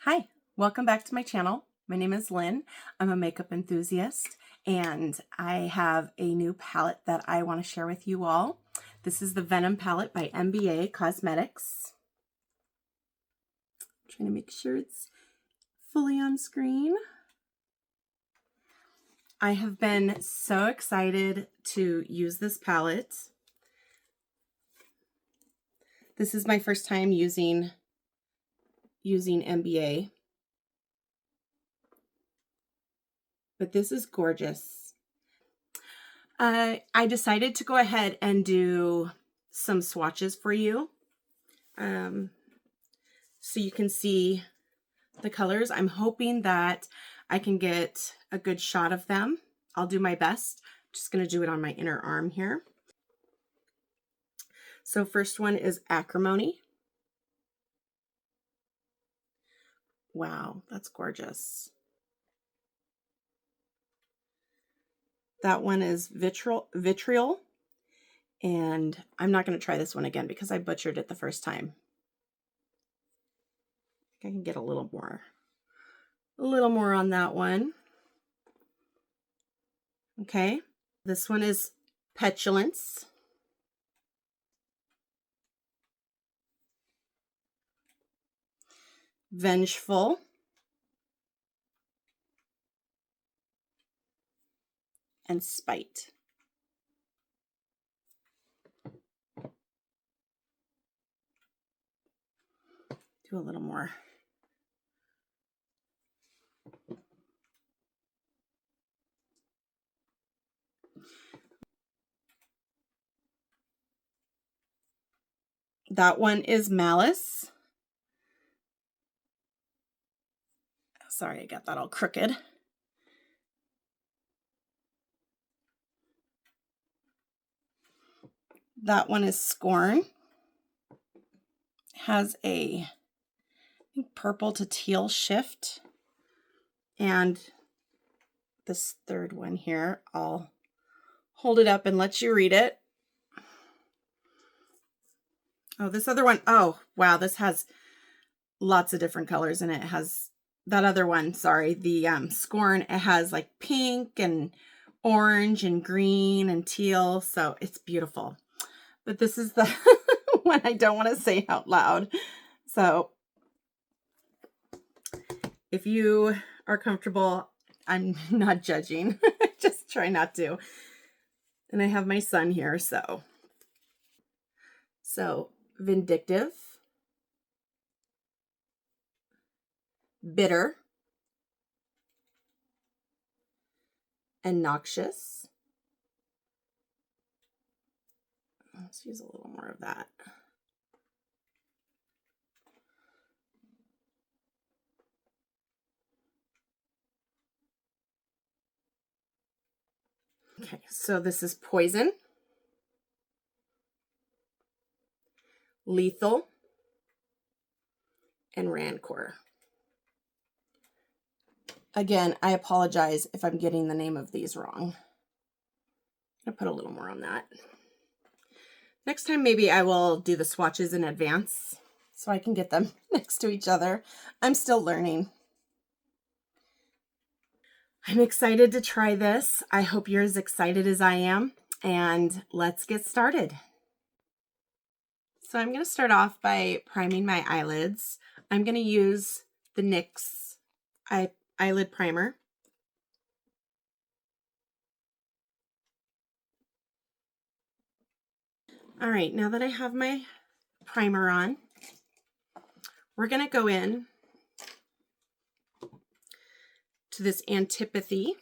Hi, welcome back to my channel. My name is Lynn. I'm a makeup enthusiast and I have a new palette that I want to share with you all. This is the Venom palette by MBA Cosmetics. I'm trying to make sure it's fully on screen. I have been so excited to use this palette. This is my first time using MBA. But this is gorgeous. I decided to go ahead and do some swatches for you. So you can see the colors. I'm hoping that I can get a good shot of them. I'll do my best. Just going to do it on my inner arm here. So first one is Acrimony. Wow, that's gorgeous. That one is Vitriol. And I'm not going to try this one again because I butchered it the first time. I think I can get a little more on that one. Okay, this one is Petulance. Vengeful. And Spite. Do a little more. That one is Malice. Sorry, I got that all crooked. That one is Scorn. Has a, I think, purple to teal shift. And this third one here, I'll hold it up and let you read it. Oh, this other one, oh, wow, this has lots of different colors in it. It has that other one, sorry, the Scorn, it has like pink and orange and green and teal, so it's beautiful. But this is the one I don't want to say out loud. So if you are comfortable, I'm not judging. Just try not to. And I have my son here, so Vindictive, Bitter, and Noxious. Let's use a little more of that. Okay, so this is Poison, Lethal, and Rancor. Again, I apologize if I'm getting the name of these wrong. I'm going to put a little more on that. Next time, maybe I will do the swatches in advance so I can get them next to each other. I'm still learning. I'm excited to try this. I hope you're as excited as I am, and let's get started. So I'm going to start off by priming my eyelids. I'm going to use the NYX eyelid primer. All right, now that I have my primer on, we're going to go in to this Antipathy.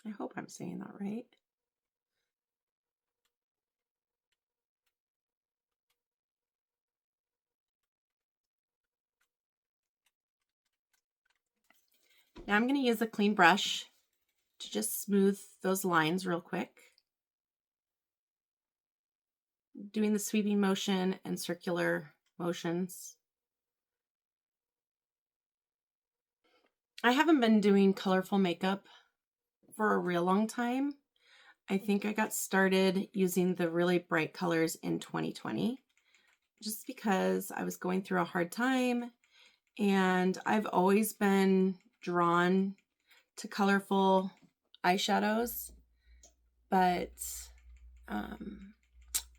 I hope I'm saying that right. Now I'm going to use a clean brush to just smooth those lines real quick. Doing the sweeping motion and circular motions. I haven't been doing colorful makeup for a real long time. I think I got started using the really bright colors in 2020 just because I was going through a hard time, and I've always been drawn to colorful eyeshadows, but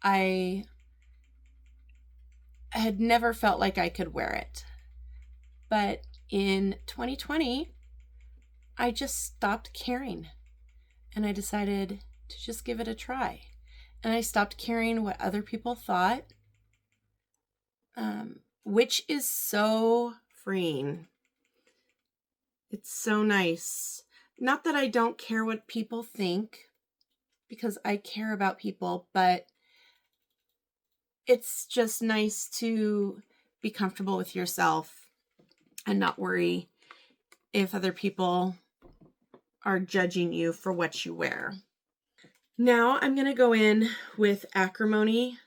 I had never felt like I could wear it. But in 2020, I just stopped caring and I decided to just give it a try. And I stopped caring what other people thought, which is so freeing. It's so nice. Not that I don't care what people think, because I care about people, but it's just nice to be comfortable with yourself and not worry if other people are judging you for what you wear. Now I'm going to go in with Acrimony.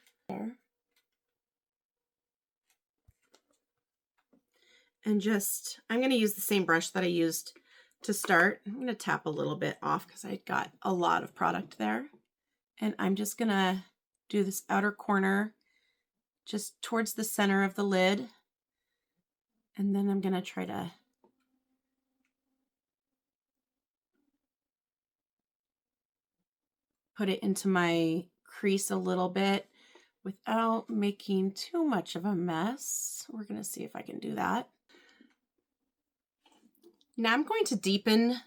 And just, I'm going to use the same brush that I used to start. I'm going to tap a little bit off because I got a lot of product there. And I'm just going to do this outer corner just towards the center of the lid. And then I'm going to try to put it into my crease a little bit without making too much of a mess. We're going to see if I can do that. Now I'm going to deepen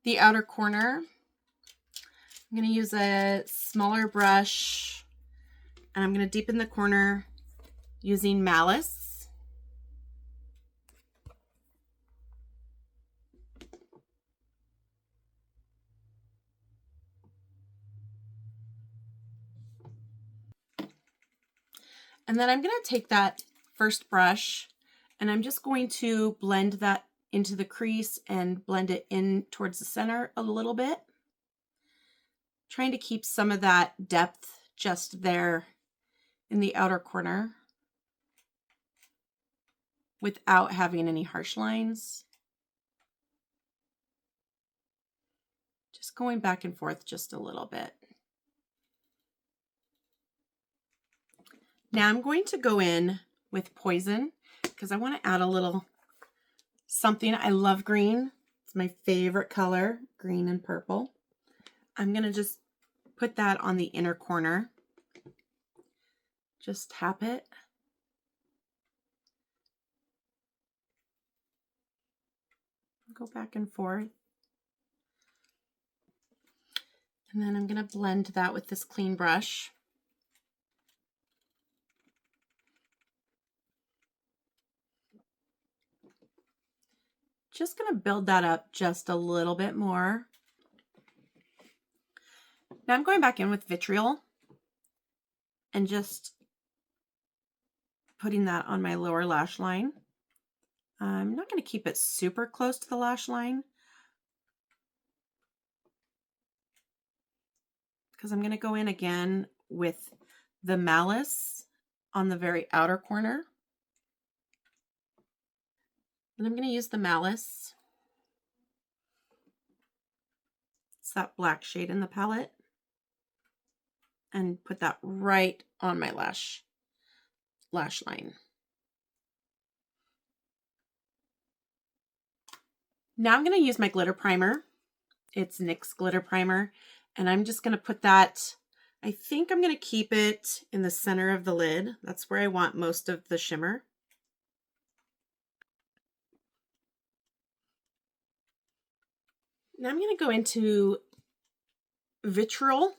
the outer corner. I'm going to use a smaller brush and I'm going to deepen the corner using Malice. And then I'm going to take that first brush and I'm just going to blend that into the crease and blend it in towards the center a little bit. Trying to keep some of that depth just there in the outer corner without having any harsh lines. Just going back and forth just a little bit. Now I'm going to go in with Poison because I want to add a little something. I love green. It's my favorite color, green and purple. I'm going to just put that on the inner corner. Just tap it. Go back and forth. And then I'm going to blend that with this clean brush. Just going to build that up just a little bit more. Now I'm going back in with Vitriol and just putting that on my lower lash line. I'm not going to keep it super close to the lash line because I'm going to go in again with the Malice on the very outer corner. And I'm going to use the Malice. It's that black shade in the palette. And put that right on my lash line. Now I'm going to use my glitter primer. It's NYX glitter primer. And I'm just going to put that, I think I'm going to keep it in the center of the lid. That's where I want most of the shimmer. Now I'm going to go into Vitriol.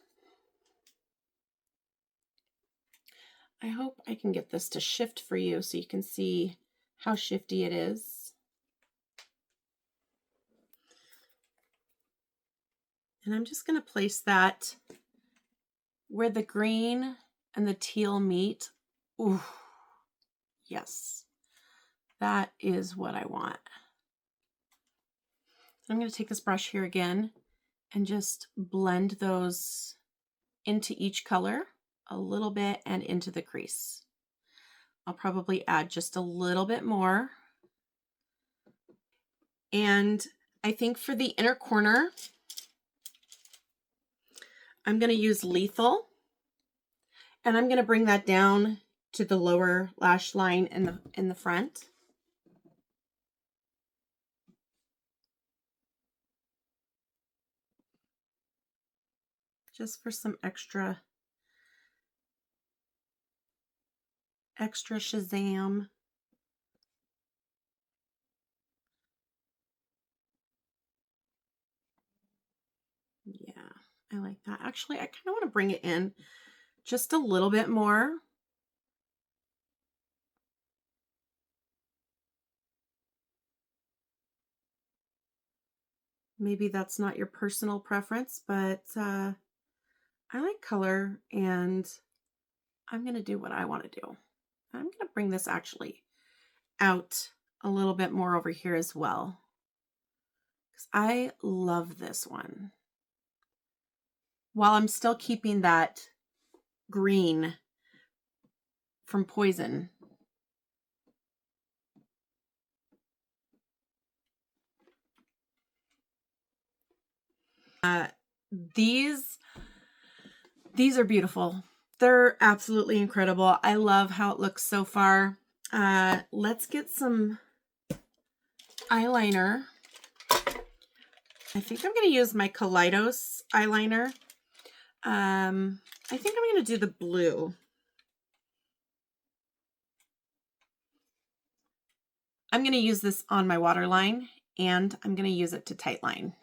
I hope I can get this to shift for you so you can see how shifty it is. And I'm just going to place that where the green and the teal meet. Ooh, yes, that is what I want. So I'm going to take this brush here again and just blend those into each color a little bit and into the crease. I'll probably add just a little bit more. And I think for the inner corner, I'm going to use Lethal, and I'm going to bring that down to the lower lash line in the front. Just for some extra shazam. Yeah, I like that. Actually, I kind of want to bring it in just a little bit more. Maybe that's not your personal preference, but I like color, and I'm going to do what I want to do. I'm going to bring this actually out a little bit more over here as well, because I love this one. While I'm still keeping that green from Poison. These are beautiful. They're absolutely incredible. I love how it looks so far. Let's get some eyeliner. I think I'm going to use my Kaleidos eyeliner. I think I'm going to do the blue. I'm going to use this on my waterline, and I'm going to use it to tightline.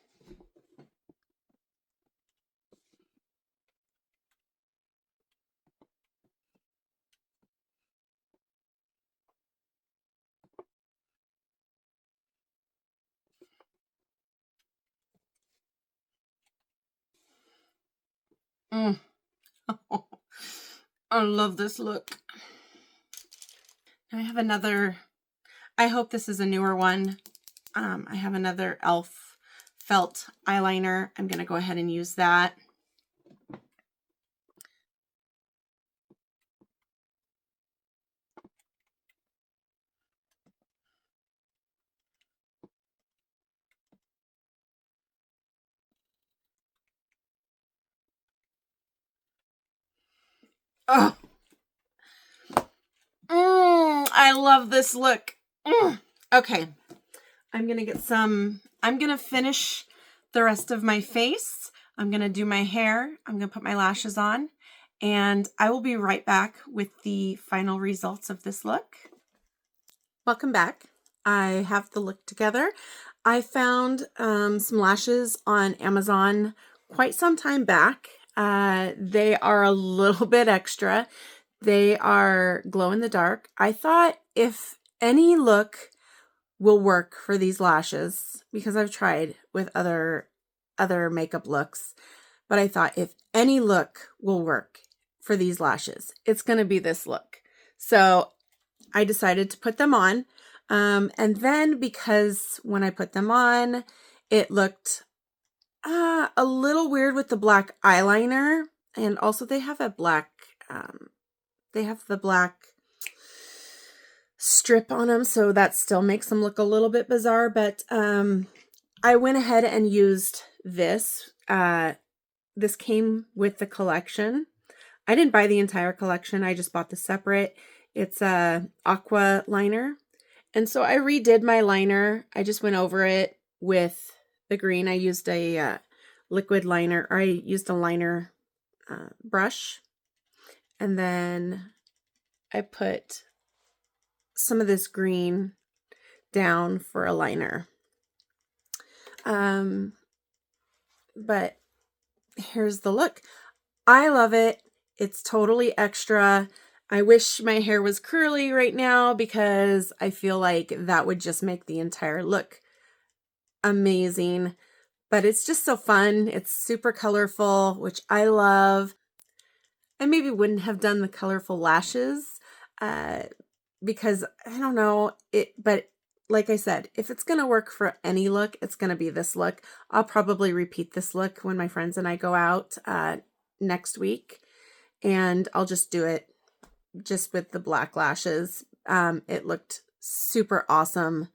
I love this look. I have another, I hope this is a newer one. I have another e.l.f. felt eyeliner. I'm going to go ahead and use that. Oh, I love this look. Okay, I'm going to get some, I'm going to finish the rest of my face. I'm going to do my hair. I'm going to put my lashes on, and I will be right back with the final results of this look. Welcome back. I have the look together. I found some lashes on Amazon quite some time back. They are a little bit extra. They are glow in the dark. I thought if any look will work for these lashes, because I've tried with other makeup looks, but I thought if any look will work for these lashes, it's going to be this look. So I decided to put them on. And then because when I put them on, it looked a little weird with the black eyeliner. And also they have a black, they have the black strip on them. So that still makes them look a little bit bizarre. But I went ahead and used this. This came with the collection. I didn't buy the entire collection. I just bought the separate. It's a aqua liner. And so I redid my liner. I just went over it with the green. I used a liquid liner, or I used a liner brush. And then I put some of this green down for a liner. But here's the look. I love it. It's totally extra. I wish my hair was curly right now because I feel like that would just make the entire look amazing. But it's just so fun. It's super colorful, which I love. I maybe wouldn't have done the colorful lashes because I don't know it, but like I said, if it's going to work for any look, it's going to be this look. I'll probably repeat this look when my friends and I go out next week, and I'll just do it just with the black lashes. It looked super awesome,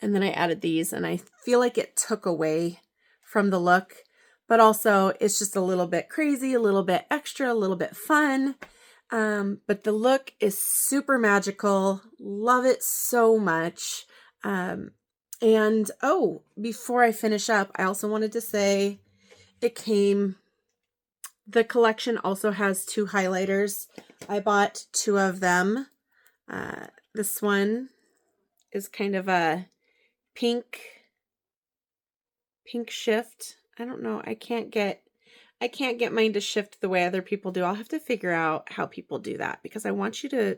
And then I added these, and I feel like it took away from the look, but also it's just a little bit crazy, a little bit extra, a little bit fun. But the look is super magical. Love it so much. And oh, before I finish up, I also wanted to say the collection also has 2 highlighters. I bought 2 of them. This one is kind of a pink shift. I don't know. I can't get mine to shift the way other people do. I'll have to figure out how people do that, because I want you to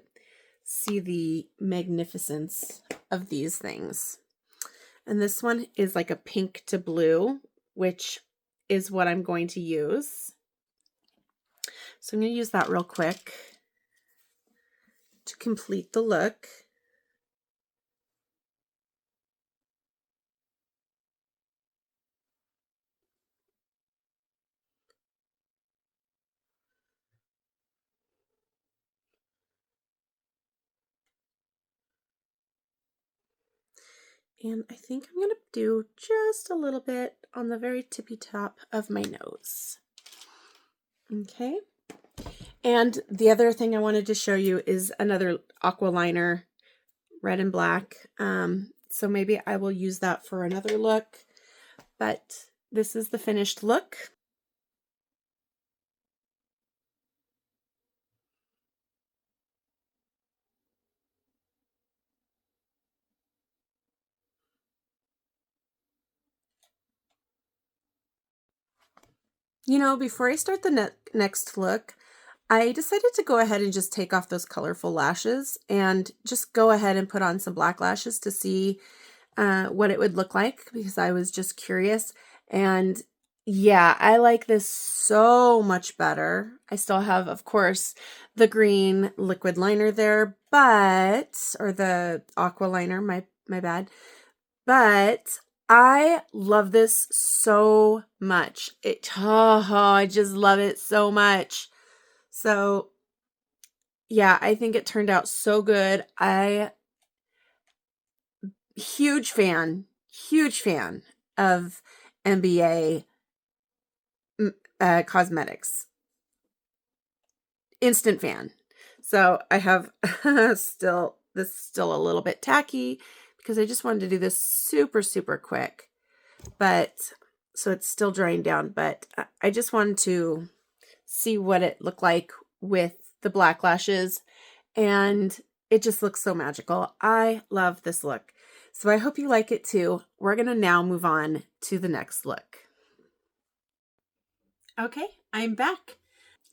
see the magnificence of these things. And this one is like a pink to blue, which is what I'm going to use. So I'm going to use that real quick to complete the look. And I think I'm going to do just a little bit on the very tippy top of my nose. Okay. And the other thing I wanted to show you is another aqua liner, red and black. So maybe I will use that for another look, but this is the finished look. You know, before I start the next look, I decided to go ahead and just take off those colorful lashes and just go ahead and put on some black lashes to see what it would look like, because I was just curious. And yeah, I like this so much better. I still have, of course, the green liquid liner there, or the aqua liner, my bad. But I love this so much. I just love it so much. So yeah, I think it turned out so good. Huge fan of MBA cosmetics. Instant fan. So I have this is still a little bit tacky because I just wanted to do this super, super quick. But so it's still drying down, but I just wanted to see what it looked like with the black lashes, and it just looks so magical. I love this look. So I hope you like it too. We're going to now move on to the next look. Okay, I'm back.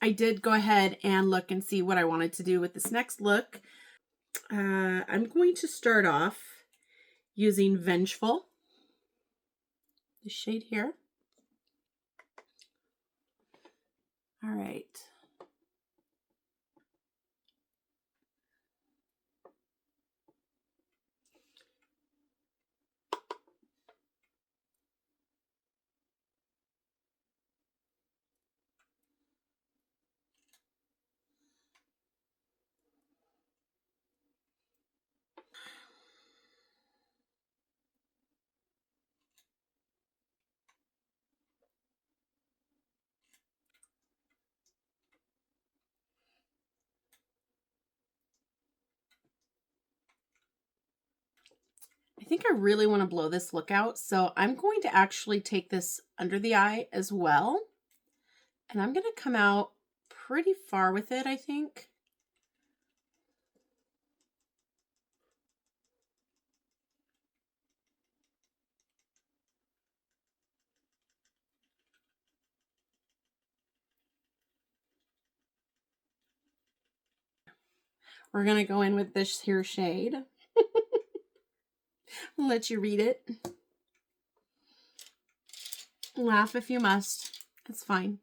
I did go ahead and look and see what I wanted to do with this next look. I'm going to start off using Vengeful, the shade here. All right. I think I really want to blow this look out, so I'm going to actually take this under the eye as well. And I'm going to come out pretty far with it, I think. We're going to go in with this here shade. I'll let you read it. Laugh if you must. It's fine.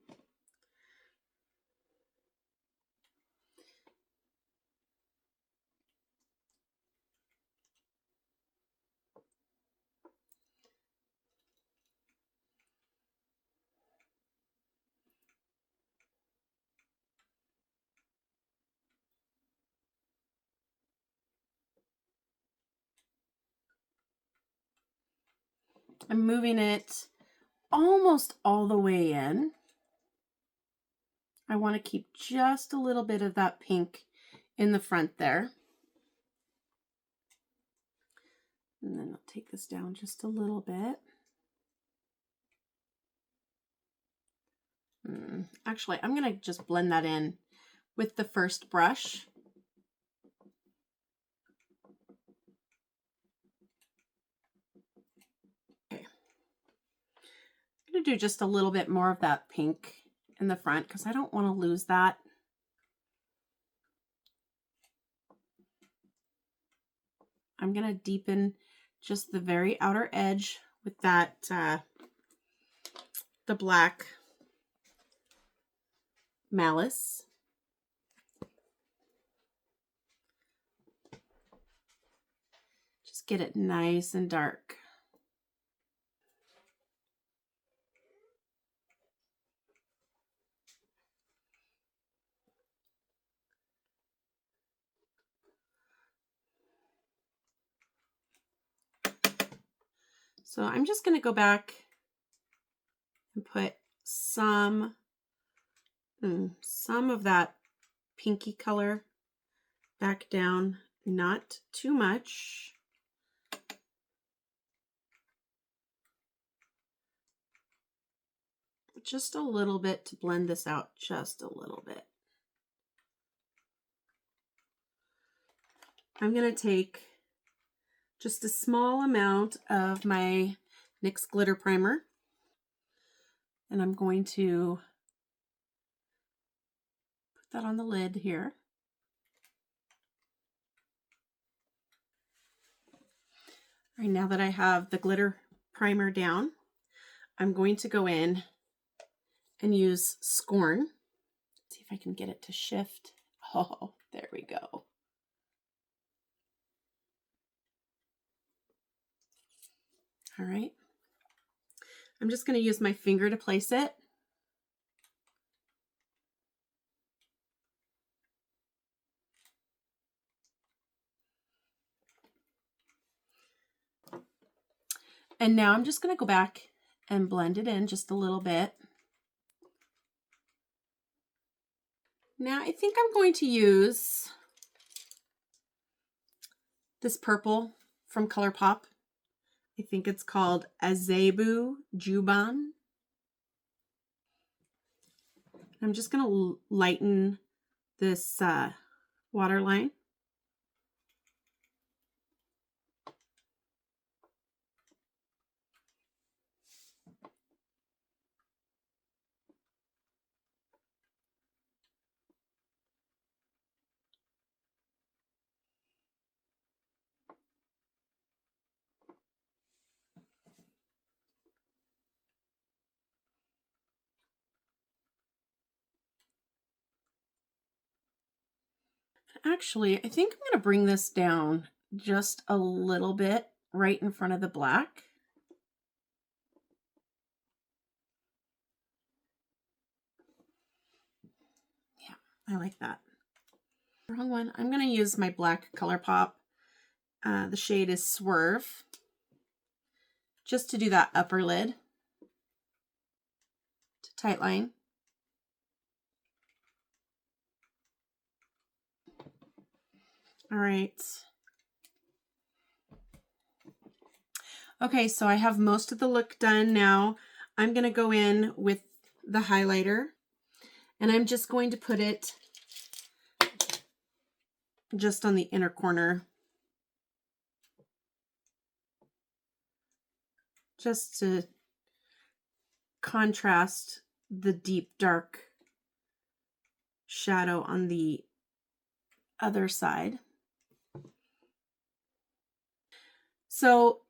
I'm moving it almost all the way in. I want to keep just a little bit of that pink in the front there. And then I'll take this down just a little bit. Actually, I'm going to just blend that in with the first brush. Okay. I'm going to do just a little bit more of that pink in the front because I don't want to lose that. I'm going to deepen just the very outer edge with that, the black malice. Just get it nice and dark. So I'm just going to go back and put some of that pinky color back down, not too much. Just a little bit to blend this out, just a little bit. I'm going to take just a small amount of my NYX glitter primer, and I'm going to put that on the lid here. All right, now that I have the glitter primer down, I'm going to go in and use Scorn. Let's see if I can get it to shift. Oh, there we go. All right. I'm just going to use my finger to place it. And now I'm just going to go back and blend it in just a little bit. Now I think I'm going to use this purple from ColourPop. I think it's called Azebu Juban. I'm just going to lighten this waterline. Actually, I think I'm going to bring this down just a little bit right in front of the black. Yeah, I like that. Wrong one. I'm going to use my black ColourPop. The shade is Swerve. Just to do that upper lid. To tightline. All right. Okay, so I have most of the look done now. I'm going to go in with the highlighter, and I'm just going to put it just on the inner corner, just to contrast the deep dark shadow on the other side. So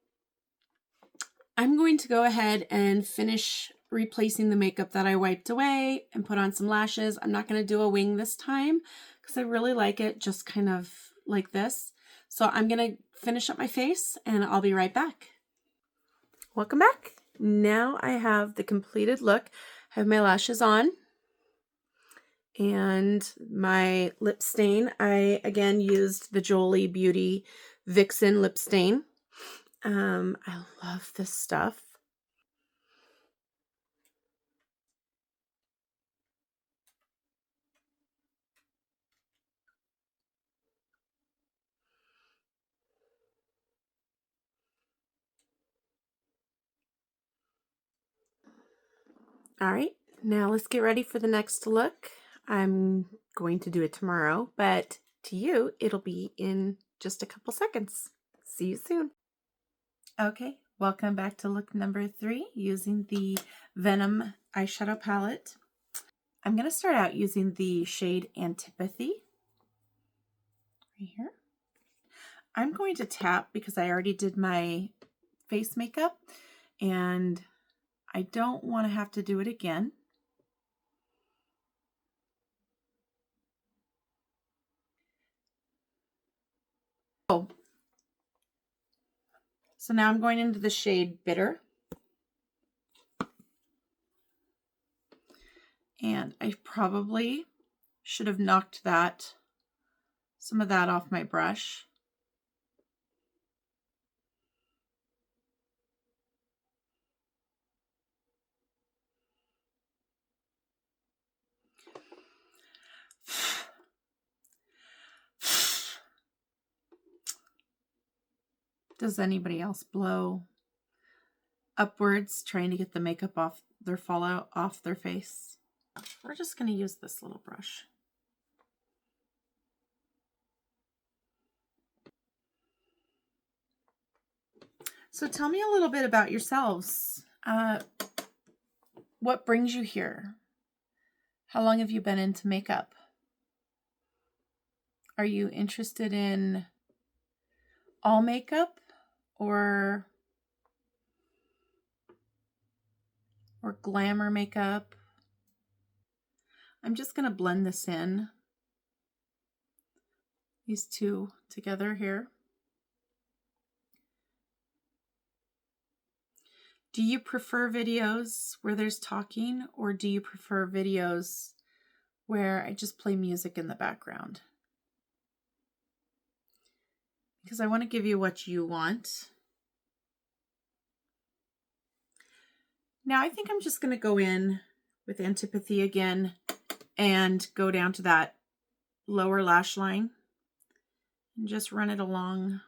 I'm going to go ahead and finish replacing the makeup that I wiped away and put on some lashes. I'm not going to do a wing this time because I really like it just kind of like this. So I'm going to finish up my face and I'll be right back. Welcome back. Now I have the completed look. I have my lashes on and my lip stain. I again used the Jolie Beauty Vixen lip stain. I love this stuff. All right, now let's get ready for the next look. I'm going to do it tomorrow, but to you, it'll be in just a couple seconds. See you soon. Okay, welcome back to look number 3 using the Venom eyeshadow palette. I'm going to start out using the shade Antipathy right here. I'm going to tap because I already did my face makeup and I don't want to have to do it again. So now I'm going into the shade Bitter. And I probably should have knocked some of that off my brush. Does anybody else blow upwards trying to get the makeup off their fallout off their face? We're just going to use this little brush. So tell me a little bit about yourselves. What brings you here? How long have you been into makeup? Are you interested in all makeup or glamour makeup? I'm just going to blend this in, these two together here. Do you prefer videos where there's talking, or do you prefer videos where I just play music in the background? Because I want to give you what you want. Now I think I'm just going to go in with Antipathy again and go down to that lower lash line and just run it along,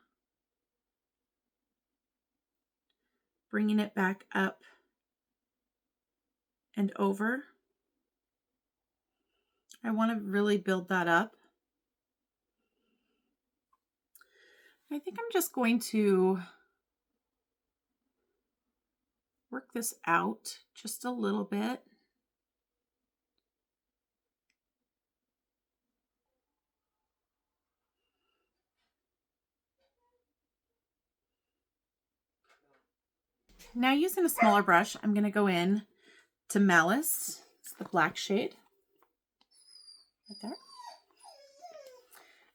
bringing it back up and over. I want to really build that up. I think I'm just going to work this out just a little bit. Now using a smaller brush, I'm going to go in to Malice. It's the black shade right there.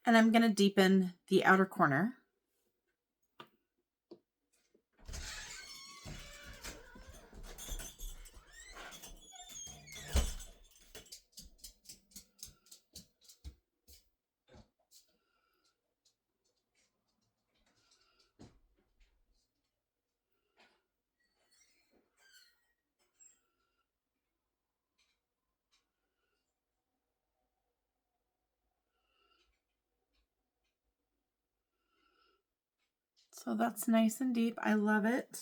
And I'm going to deepen the outer corner. So that's nice and deep. I love it.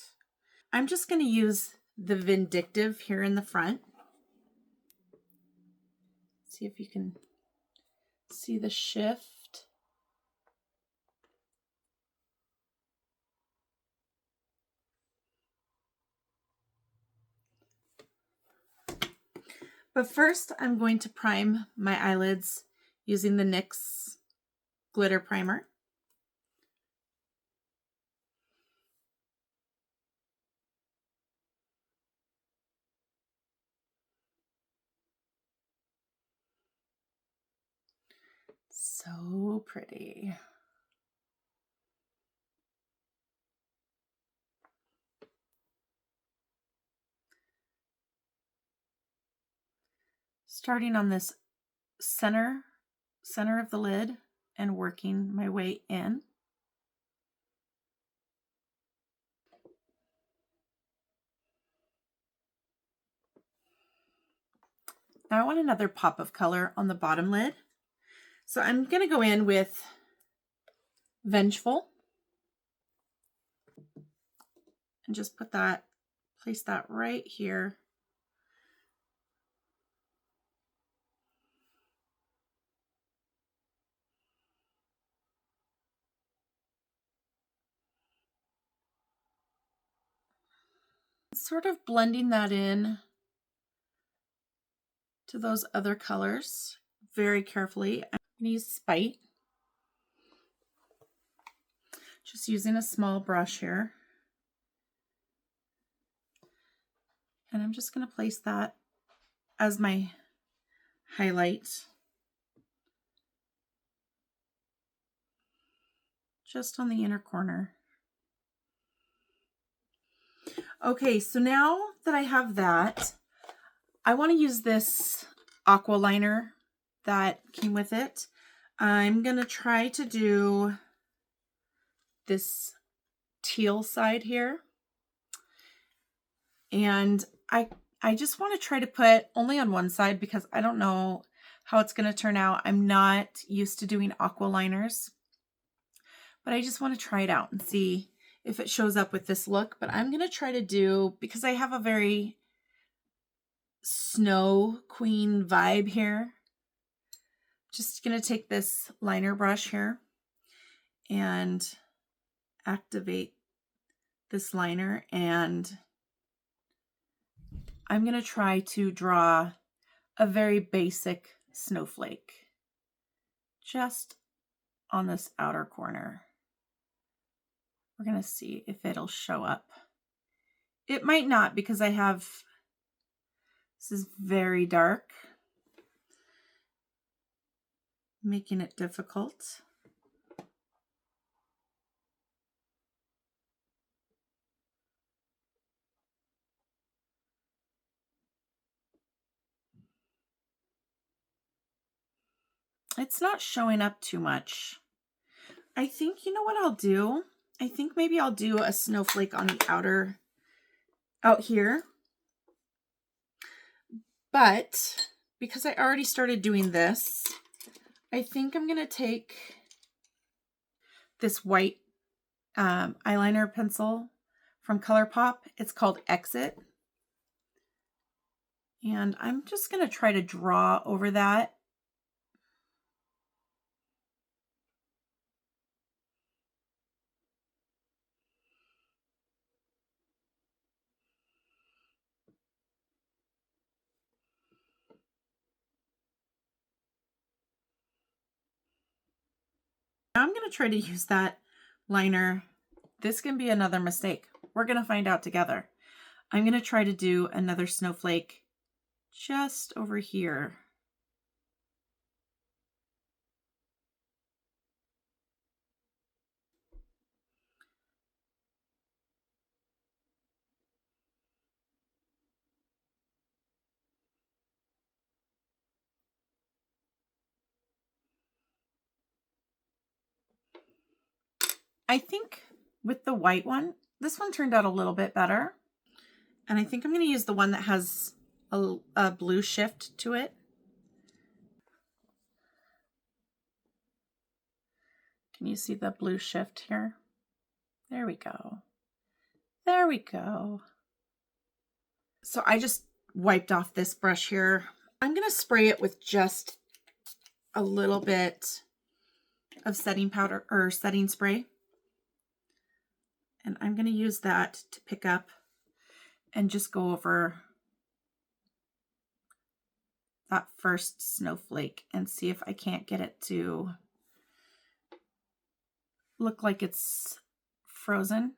I'm just going to use the Vindictive here in the front. See if you can see the shift. But first, I'm going to prime my eyelids using the NYX glitter primer. So pretty. Starting on this center of the lid and working my way in. Now I want another pop of color on the bottom lid. So I'm going to go in with Vengeful and just place that right here Sort of blending that in to those other colors very carefully. I'm going to use Spite. Just using a small brush here. And I'm just going to place that as my highlight. Just on the inner corner. Okay, so now that I have that, I want to use this aqua liner that came with it. I'm going to try to do this teal side here. And I just want to try to put only on one side because I don't know how it's going to turn out. I'm not used to doing aqua liners, but I just want to try it out and see if it shows up with this look. But I'm going to try to do, because I have a very snow queen vibe here, just going to take this liner brush here and activate this liner, and I'm going to try to draw a very basic snowflake just on this outer corner. We're going to see if it'll show up. It might not because this is very dark, making it difficult. It's not showing up too much. I think, you know what I'll do? I think maybe I'll do a snowflake on the out here. But because I already started doing this, I think I'm going to take this white eyeliner pencil from ColourPop. It's called Exit. And I'm just going to try to draw over that. Now I'm going to try to use that liner. This can be another mistake. We're going to find out together. I'm going to try to do another snowflake just over here. I think with the white one, this one turned out a little bit better. And I think I'm going to use the one that has a blue shift to it. Can you see the blue shift here? There we go. There we go. So I just wiped off this brush here. I'm going to spray it with just a little bit of setting powder or setting spray. And I'm going to use that to pick up and just go over that first snowflake and see if I can't get it to look like it's frozen.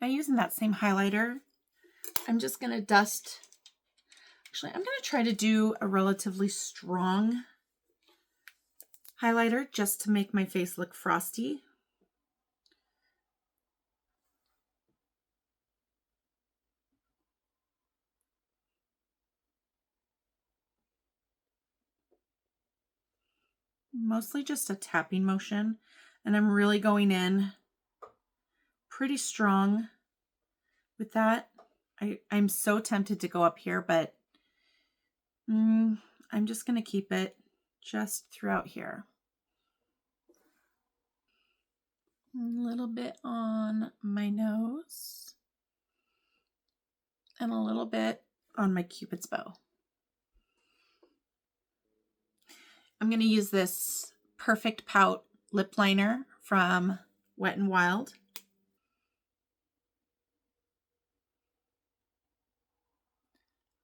Now using that same highlighter, I'm just going to dust. Actually, I'm going to try to do a relatively strong highlighter just to make my face look frosty. Mostly just a tapping motion, and I'm really going in pretty strong with that. I'm so tempted to go up here, but I'm just going to keep it just throughout here. A little bit on my nose and a little bit on my Cupid's bow. I'm going to use this Perfect Pout lip liner from Wet n Wild.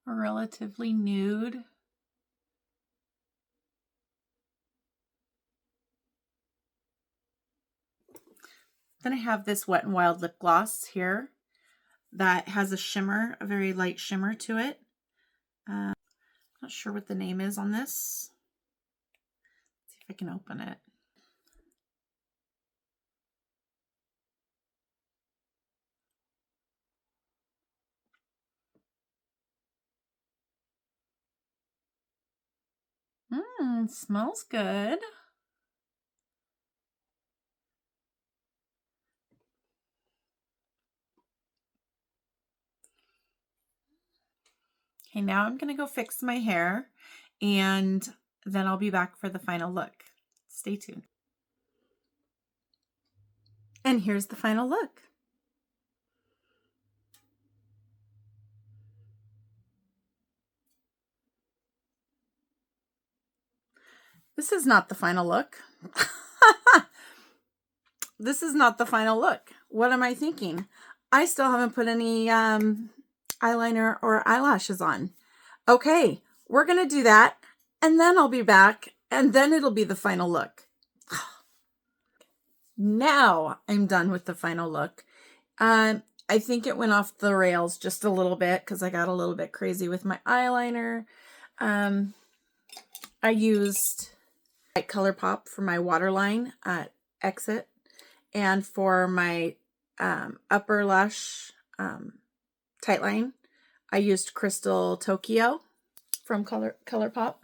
A relatively nude. Then I have this Wet n Wild lip gloss here that has a shimmer, a very light shimmer to it. Not sure what the name is on this. Let's see if I can open it. Smells good. Okay, now I'm gonna go fix my hair and then I'll be back for the final look. Stay tuned. And here's the final look. This is not the final look. This is not the final look. What am I thinking? I still haven't put any eyeliner or eyelashes on. Okay, we're gonna do that and then I'll be back and then it'll be the final look. Now I'm done with the final look. I think it went off the rails just a little bit because I got a little bit crazy with my eyeliner. I used ColourPop for my waterline exit, and for my upper lash tightline, I used Crystal Tokyo from ColourPop.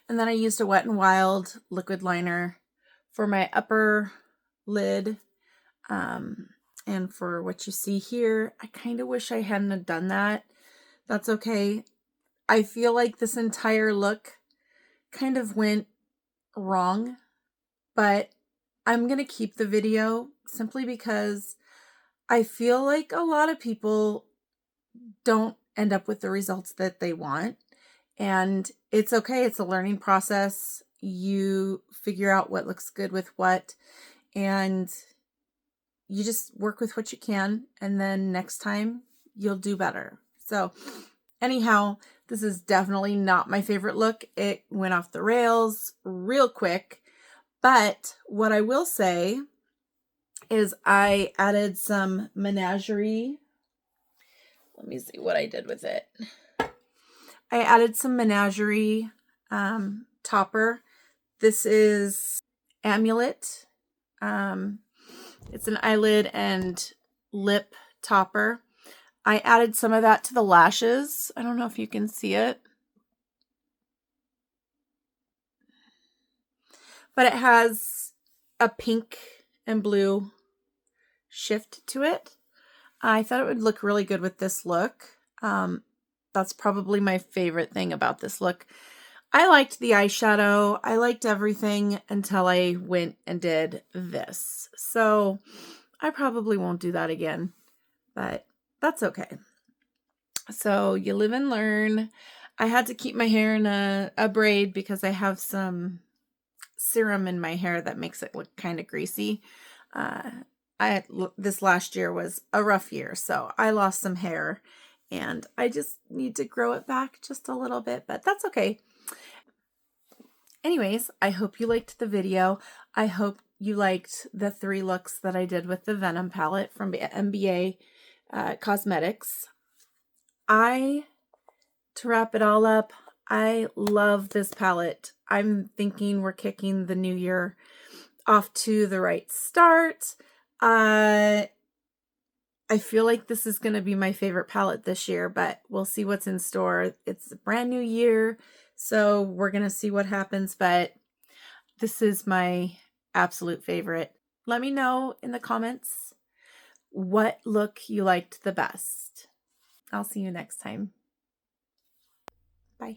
And then I used a Wet n Wild liquid liner for my upper lid. And for what you see here, I kind of wish I hadn't done that. That's okay. I feel like this entire look kind of went wrong, but I'm going to keep the video simply because I feel like a lot of people don't end up with the results that they want. And it's okay. It's a learning process. You figure out what looks good with what, and you just work with what you can. And then next time you'll do better. So anyhow, this is definitely not my favorite look. It went off the rails real quick. But what I will say is I added some menagerie. Let me see what I did with it. I added some menagerie topper. This is Amulet. It's an eyelid and lip topper. I added some of that to the lashes. I don't know if you can see it. But it has a pink and blue shift to it. I thought it would look really good with this look. That's probably my favorite thing about this look. I liked the eyeshadow. I liked everything until I went and did this. So I probably won't do that again, but that's okay. So you live and learn. I had to keep my hair in a braid because I have some serum in my hair that makes it look kind of greasy. This last year was a rough year, so I lost some hair and I just need to grow it back just a little bit, but that's okay. Anyways, I hope you liked the video. I hope you liked the 3 looks that I did with the Venom palette from MBA Cosmetics. To wrap it all up, I love this palette. I'm thinking we're kicking the new year off to the right start. I feel like this is going to be my favorite palette this year, but we'll see what's in store. It's a brand new year, so we're going to see what happens, but this is my absolute favorite. Let me know in the comments what look you liked the best. I'll see you next time. Bye.